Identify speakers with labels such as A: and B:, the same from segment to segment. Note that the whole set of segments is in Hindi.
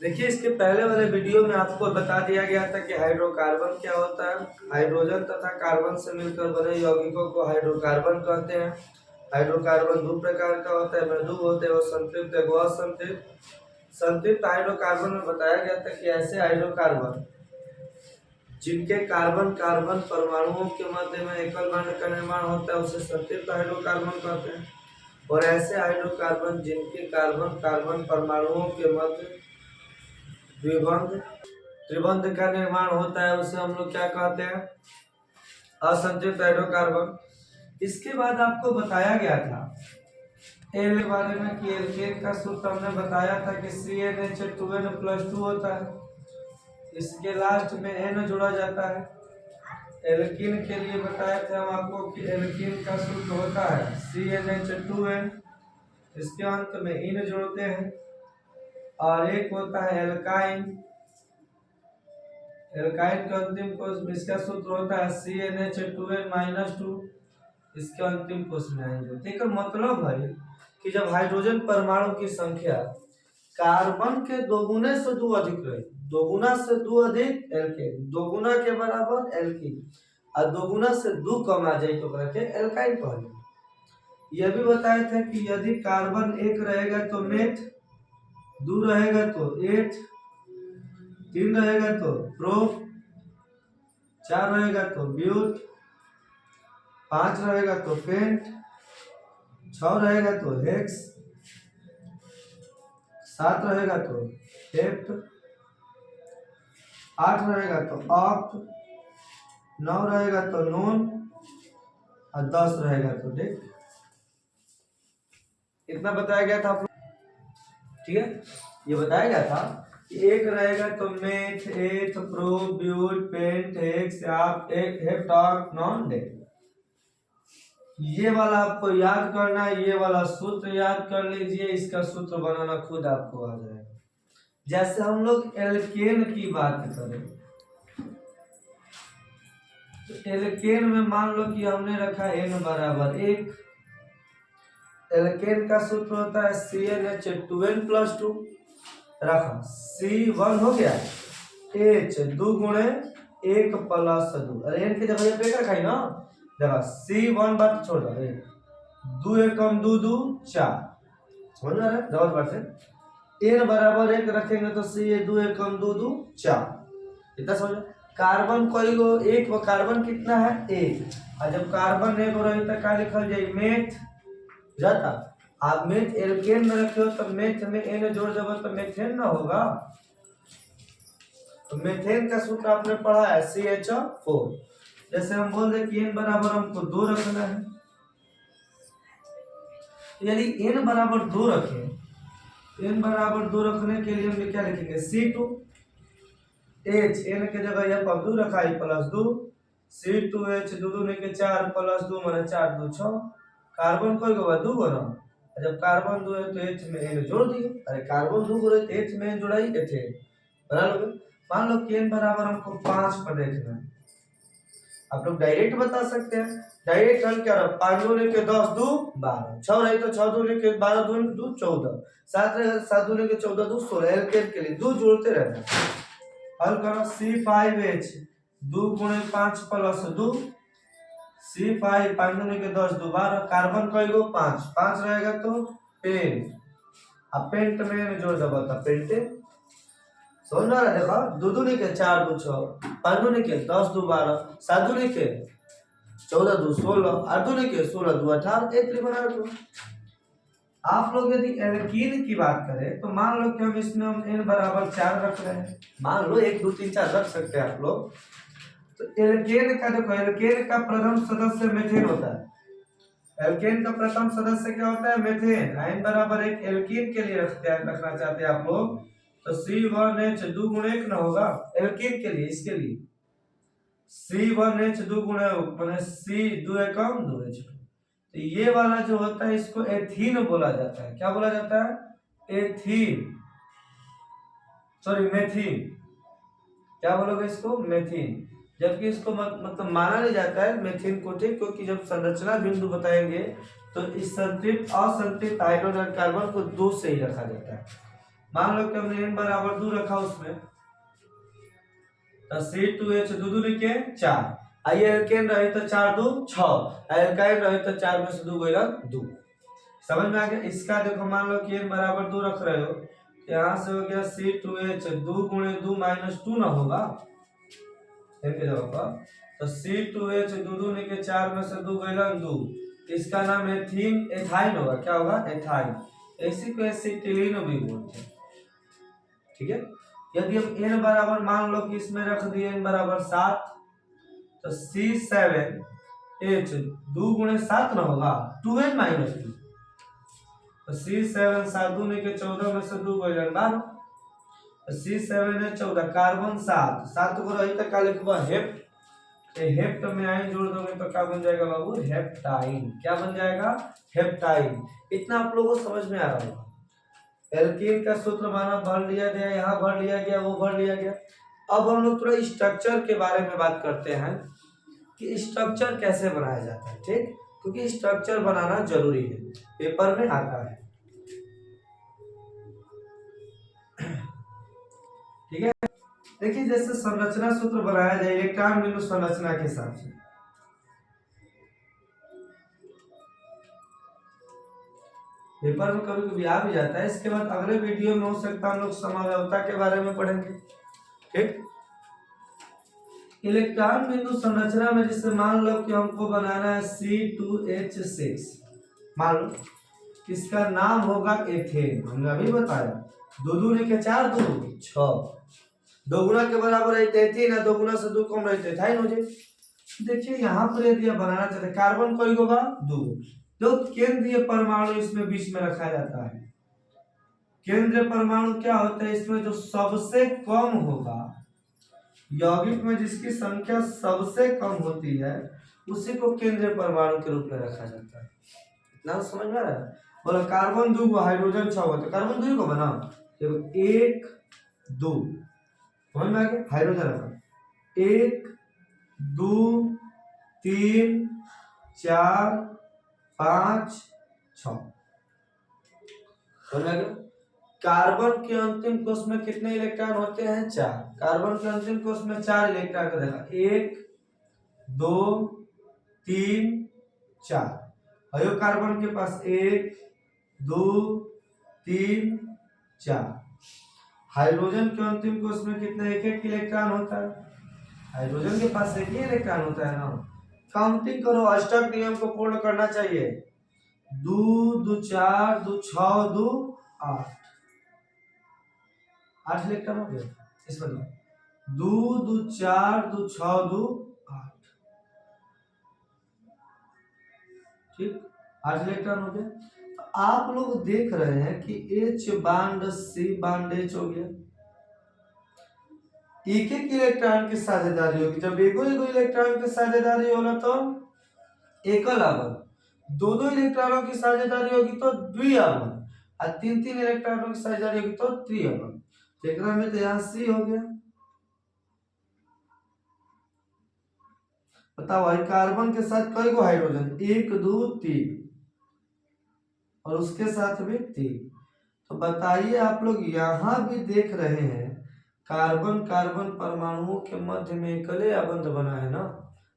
A: देखिए, इसके पहले वाले वीडियो में आपको बता दिया गया था कि हाइड्रोकार्बन क्या होता है। हाइड्रोजन तथा कार्बन से मिलकर बने यौगिकों को हाइड्रोकार्बन कहते हैं। हाइड्रोकार्बन दो प्रकार का होता है, मृदु होते हैं और संतृप्त है, असंतृप्त। संतृप्त हाइड्रोकार्बन में बताया गया था कि ऐसे हाइड्रोकार्बन जिनके कार्बन कार्बन परमाणुओं के मध्य में एकल बॉन्ड का निर्माण होता है उसे संतृप्त हाइड्रोकार्बन कहते हैं। और ऐसे हाइड्रोकार्बन जिनके कार्बन कार्बन परमाणुओं के मध्य द्विबंध त्रिबंध का निर्माण होता है उसे हम लोग क्या कहते हैं, असंतृप्त हाइड्रोकार्बन। इसके बाद आपको बताया गया था एल के बारे में कि एल्केन का सूत्र हमने बताया था कि CnH2n+2 होता है। इसके लास्ट में N जोड़ा जाता है। एल्कीन के लिए बताया था हम आपको कि एल्कीन का सूत्र होता है CnH2n, इसके अंत में इन जोड़ते हैं। और एक होता है एल्काइन। एल्काइन का अंतिम कोष में इसका सूत्र होता है CnH2n-2, इसके अंतिम कोष में आएंगे। देखो मतलब है कि जब हाइड्रोजन परमाणु की संख्या कार्बन के दोगुने से दो अधिक रहे, दोगुना से दो अधिक एल्केन, दोगुना के बराबर एल्कीन और दोगुना से दो कम आ जाए तो रखे एल्काइन कहते। यह भी बताया था कि यदि कार्बन एक रहेगा तो मेथ, दो रहेगा तो एथ, तीन रहेगा तो प्रो, चार रहेगा तो ब्यूट, पांच रहेगा तो पेंट, छह रहेगा तो हेक्स, सात रहेगा तो हेप्ट, आठ रहेगा तो ऑक्ट, नौ रहेगा तो नोन और 10 रहेगा तो डेक। इतना बताया गया था आप, ठीक है। ये बताया गया था कि एक रहेगा तो meth, eth, prop, but, pent, hex, hept, oct, non, dec. ये वाला आपको याद करना है, ये वाला सूत्र याद कर लीजिए, इसका सूत्र बनाना खुद आपको आ जाएगा। जैसे हम लोग एल्केन की बात करें तो एल्केन में मान लो कि हमने रखा n बराबर 1। एल्केन का सूत्र होता है CnH2n+2, रखा C1 हो गया, H 2 गुणे 1 + 2, अरे n की जगह पे रखा है ना, देखा C1 बात छोड़ दो, 2 एकम 2 2 4, समझ रहे हैं जवाब बात से। n बराबर 1 रखेंगे तो C 2 एकम 2 2 4, इतना समझ। कार्बन कोई गो एक, वो कार्बन कितना है 1, और जब कार्बन एक हो रही तो क्या लिखल जाए मेथ जाता। आप मेथ एल्केन में रखे हो तो मेथ में n जोड़ देबो तो मेथेन ना होगा। तो मेथेन का सूत्र आपने पढ़ा है CH4। जैसे हम बोल दे कि n बराबर हमको 2 रखना है, यदि n बराबर 2 रखें, n बराबर 2 रखने के लिए हम क्या लिखेंगे C2, H n के जगह यहाँ पर 2 रखा है +2, C2H 2 2 के 4 +2 माने 4 2 6। कार्बन कोई गो 2 गो ना, जब कार्बन 2 है तो H में n जोड़ दिए, अरे कार्बन 2 गो है तो H में n जोड़ाई एथेन बना लोगे। मान लो कि n बराबर हमको 5 पर देखना है, आप लोग डायरेक्ट बता सकते हैं। डायरेक्ट हल क्या रहा, 5 2 के 10 2 12, 6 रही तो 6 2 के 12 2 2 14, 7 रहे 7 2 के 14 2 16। एल्केन के लिए 2 जोड़ते रहना। हल करो C5H 2 गुणे 5 + 2, C5 5 गुणे के 10 2 12। कार्बन कई गो 5, 5 रहेगा तो पेंट, अब पेंट में जोड़ दबा था पेंटे, समझ रहा है। देखो 2 2 के 4 2 6, 5 2 के 10 2 12, 7 2 के 14 2 16, 8 2 के 16 2 18, एक बना दो। आप लोग यदि एल्कीन की बात करें तो मान लो कि हम इसमें हम n बराबर 4 रख रहे हैं, मान लो 1 2 3 4 रख सकते हैं आप लोग। तो एल्केन का देखो, एल्केन का प्रथम सदस्य मेथेन होता है। एल्केन का प्रथम सदस्य क्या होता है, मेथेन। n बराबर 1 एल्कीन के लिए रखना चाहते हैं आप लोग तो C1H 2 गुणे 1 ना होगा एल्कीन के लिए। इसके लिए C1H 2 गुणे माने C 2 एकम 2H। तो ये वाला जो होता है इसको एथीन बोला जाता है। क्या बोला जाता है, एथीन, सॉरी मेथीन। क्या बोलोगे इसको, मेथीन। जबकि इसको मतलब माना नहीं जाता है मेथीन को, ठीक, क्योंकि जब संरचना बिंदु बताएंगे तो इस संतृप्त असंतृप्त हाइड्रोजन कार्बन को 2 से ही रखा जाता है। मान लो कि हमने n बराबर 2 रखा उसमें, तो C2H 2 2 लिखे 4, आइए एल्केन रहे तो 4 2 6, एल्काइन रहे तो 4 में से 2 गया 2। समझ में आ गया। इसका देखो मान लो कि n बराबर 2 रख रहे हो, यहाँ से हो गया C2H 2 गुणे 2 माइनस 2 ना होगा n के जगह पर, तो C2H 2 2 लिखे 4 में से 2 गया 2, इसका नाम एथाइन होगा। क्या होगा? एथाइन। इसी को एसिटिलीन भी बोलते हैं। ठीक है। यदि हम n बराबर मान लो कि इसमें रख दिए n बराबर 7, तो C7H 2 गुणे 7 ना होगा 2n माइनस 2, तो C7 7 2 के 14 में से 2 गया 12, C7H 14 कार्बन 7 7 को रही तक का लिखवा हेप्ट, हेप्ट में आइन जोड़ दोगे तो क्या बन जाएगा बाबू? हेप्टाइन। क्या बन जाएगा? हेप्टाइन। इतना आप लोगों को समझ में आ रहा होगा। एल्कीन का सूत्र माना भर लिया गया, यहाँ भर लिया गया, वो भर लिया गया। अब हम लोग थोड़ा स्ट्रक्चर के बारे में बात करते हैं कि स्ट्रक्चर कैसे बनाया जाता है। ठीक, क्योंकि स्ट्रक्चर बनाना जरूरी है, पेपर में आता है। ठीक है। देखिए जैसे संरचना सूत्र बनाया जाए इलेक्ट्रॉन बिंदु संरचना के हिसाब से, पेपर में कभी कभी आ भी जाता है। इसके बाद अगले वीडियो में हो सकता है हम लोग समव्यवता के बारे में पढ़ेंगे। ठीक, इलेक्ट्रॉन बिंदु संरचना में जैसे मान लो कि हमको बनाना है C2H6, मान लो इसका नाम होगा एथेन। हमने अभी बताया 2 2 लिखे 4 2 6, 2 गुना के बराबर है एथेन है, 2 गुना से 2 कम रहते एथाइन हो जाए। देखिए यहाँ पर यदि बनाना चाहते कार्बन कोई होगा 2, तो केंद्रीय परमाणु इसमें बीच में रखा जाता है। केंद्रीय परमाणु क्या होता है? इसमें जो सबसे कम होगा, यौगिक में जिसकी संख्या सबसे कम होती है उसी को केंद्रीय परमाणु के रूप में रखा जाता है। इतना समझ में आ रहा है? बोलो कार्बन 2 को हाइड्रोजन 6 हो तो कार्बन 2 को बना, देखो 1 2, समझ में आ गया? हाइड्रोजन रखा 1 2 3 4 5 6, समझ में आ गया? कार्बन के अंतिम कोष में कितने इलेक्ट्रॉन होते हैं? 4। कार्बन के अंतिम कोष में 4 इलेक्ट्रॉन का देखा 1 2 3 4, और कार्बन के पास 1 2 3 4। हाइड्रोजन के अंतिम कोष में कितने? एक एक इलेक्ट्रॉन होता है। हाइड्रोजन के पास एक ही इलेक्ट्रॉन होता है ना। काउंटिंग करो, अष्टक नियम को पूर्ण करना चाहिए। 2 2 4 2 6 2 8, 8 इलेक्ट्रॉन हो गया इसमें। 2 2 4 2 6 2 8, ठीक, 8 इलेक्ट्रॉन हो गया। तो आप लोग देख रहे हैं कि H bond C bond H हो गया। एक एक इलेक्ट्रॉन की साझेदारी होगी। जब एगो एगो इलेक्ट्रॉन की साझेदारी होला तो एकल आवन, दो दो इलेक्ट्रॉनों की साझेदारी होगी तो द्विआवन, और तीन तीन इलेक्ट्रॉनों की साझेदारी होगी तो त्रिआवन। एकरा में तो यहाँ C हो गया। बताओ भाई कार्बन के साथ कई गो हाइड्रोजन? 1 2 3, और उसके साथ भी 3। तो बताइए आप लोग यहाँ भी देख रहे हैं कार्बन कार्बन परमाणुओं के मध्य में एकले बंध बना है ना,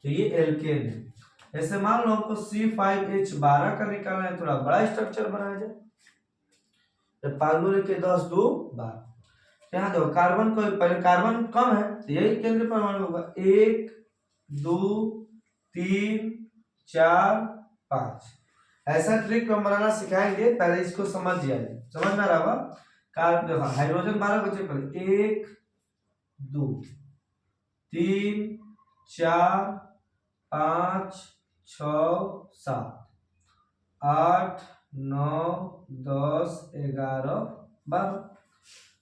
A: तो ये एल्केन है। ऐसे मान लो हमको C5H12 का निकालना है, थोड़ा बड़ा स्ट्रक्चर बनाया जाए। 5 के 10 2 12। यहाँ देखो कार्बन को पहले कार्बन कम है तो यही केंद्रीय परमाणु होगा। 1 2 3 4 5। ऐसा ट्रिक हम बनाना सिखाएंगे, पहले इसको समझ जाए। समझ में आ रहा होगा? हाइड्रोजन 12 बचे पहले 1 2 3 4 5 6 7 8 9 10 11 12।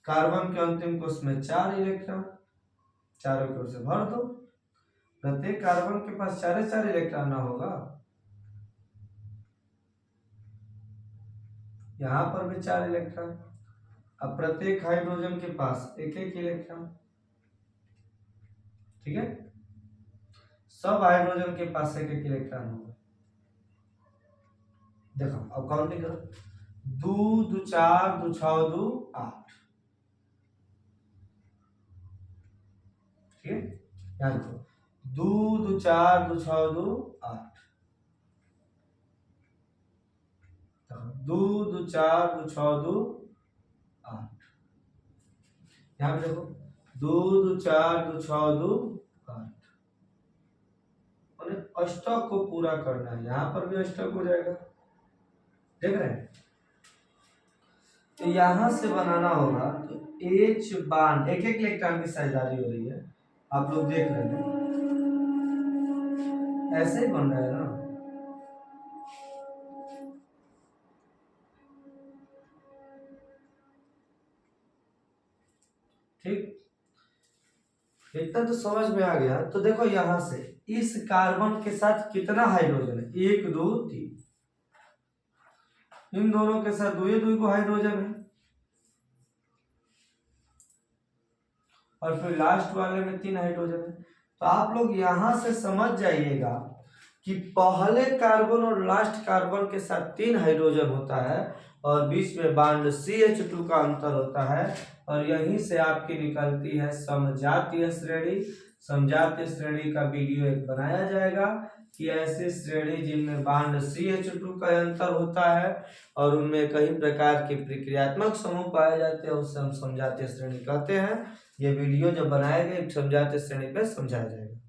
A: कार्बन के अंतिम कोष में 4 इलेक्ट्रॉन, चारों की ओर से भर दो। प्रत्येक कार्बन के पास 4 इलेक्ट्रॉन ना होगा, यहाँ पर भी 4 इलेक्ट्रॉन। अब प्रत्येक हाइड्रोजन के पास एक एक इलेक्ट्रॉन। ठीक है, सब हाइड्रोजन के पास एक एक इलेक्ट्रॉन होगा। देखो अब काउंटिंग करो, 2 2 4 2 6 2 8। ठीक है, यहाँ देखो 2 2 4 2 6 2 8, 2 2 4 2 6 2 8, यहाँ पे देखो 2 2 4 2 6 2 8, अष्टक को पूरा करना है, यहाँ पर भी अष्टक हो जाएगा, देख रहे हैं। तो यहां से बनाना होगा तो एच बांड एक एक इलेक्ट्रॉन की साझेदारी हो रही है, आप लोग देख रहे हैं ऐसे ही बन रहा है ना। ठीक, इतना तो समझ में आ गया। तो देखो यहां से इस कार्बन के साथ कितना हाइड्रोजन है, 1 2 3, इन दोनों के साथ दो को हाइड्रोजन है, और फिर लास्ट वाले में 3 हाइड्रोजन है। तो आप लोग यहां से समझ जाइएगा कि पहले कार्बन और लास्ट कार्बन के साथ 3 हाइड्रोजन होता है और बीच में बांड CH2 का अंतर होता है, और यहीं से आपकी निकलती है समजातीय श्रेणी। समजातीय श्रेणी का वीडियो एक बनाया जाएगा कि ऐसी श्रेणी जिनमें बांड CH2 का अंतर होता है और उनमें कई प्रकार के प्रक्रियात्मक समूह पाए जाते हैं, उसे हम समजातीय श्रेणी कहते हैं। ये वीडियो जब बनाया गया समजातीय श्रेणी पे समझाया जाएगा।